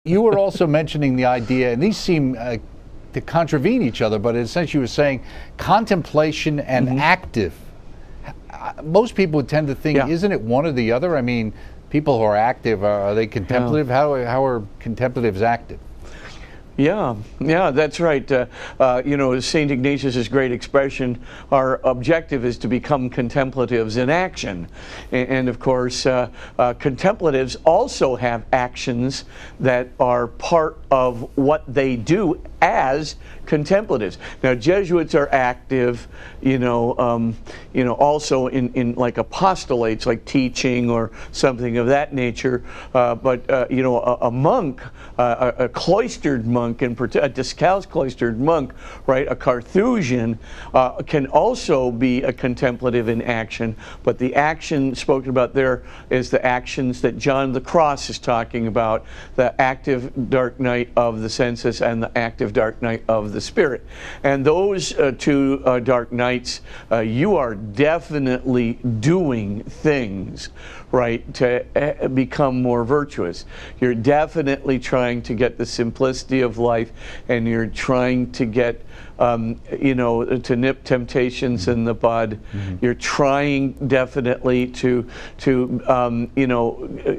You were also mentioning the idea, and these seem to contravene each other, but essentially you were saying contemplation and active. Most people would tend to think, isn't it one or the other? I mean, people who are active, are they contemplative? How are contemplatives active? Yeah, that's right. You know, Saint Ignatius' great expression, our objective is to become contemplatives in action. And of course, contemplatives also have actions that are part of what they do as contemplatives. Now, Jesuits are active, also in like apostolates, like teaching or something of that nature. But a monk, a cloistered monk, a discalced cloistered monk, right, a Carthusian, can also be a contemplative in action. But the action spoken about there is the actions that John the Cross is talking about: the active dark night of the senses and the active dark night of the spirit. And those two dark nights, you are definitely doing things, right, to become more virtuous. You're definitely trying to get the simplicity of life, and you're trying to get to nip temptations in the bud. You're trying definitely to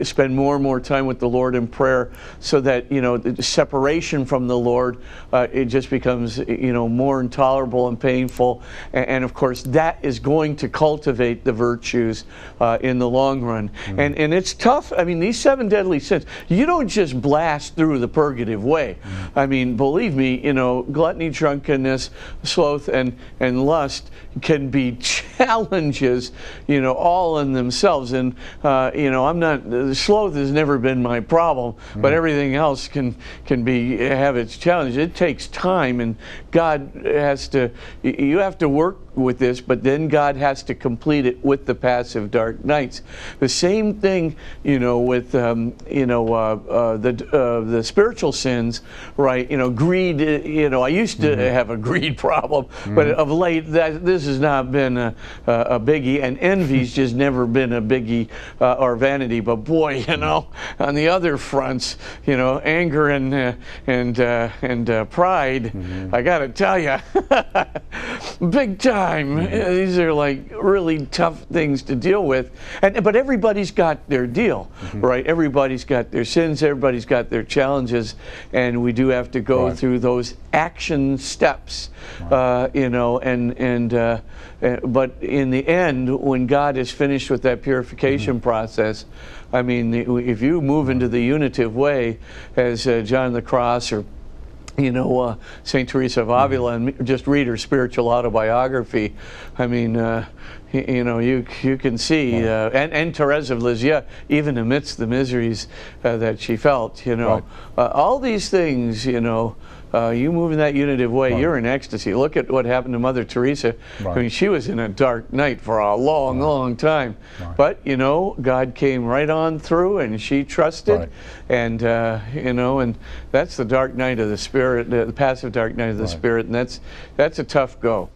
spend more and more time with the Lord in prayer, so that the separation from the Lord, it just becomes more intolerable and painful. And of course, that is going to cultivate the virtues in the long run. And it's tough. I mean, these 7 deadly sins, you don't just blast through the purgative way. I mean, believe me, gluttony, drunkenness, sloth, and lust can be challenges, all in themselves. And sloth has never been my problem, but everything else can have its challenge. It takes time, and God has to. You have to work with this, but then God has to complete it with the passive dark nights. The same thing, with the spiritual sins, right? Greed. I used to have a greed problem, but of late this has not been a biggie, and envy's just never been a biggie, or vanity. But boy, on the other fronts, anger and pride, I got to tell you, big time. These are like really tough things to deal with, but everybody's got their deal, right? Everybody's got their sins, everybody's got their challenges, and we do have to go through those action steps, but in the end, when God is finished with that purification process, I mean, if you move into the unitive way, as John the Cross or Saint Teresa of Avila, and just read her spiritual autobiography. I mean, you can see, and Therese of Lisieux, even amidst the miseries that she felt, all these things, you move in that unitive way, you're in ecstasy. Look at what happened to Mother Teresa. I mean, she was in a dark night for a long, long time. But, God came right on through, and she trusted. And, and that's the dark night of the spirit, the passive dark night of the spirit, and that's a tough go.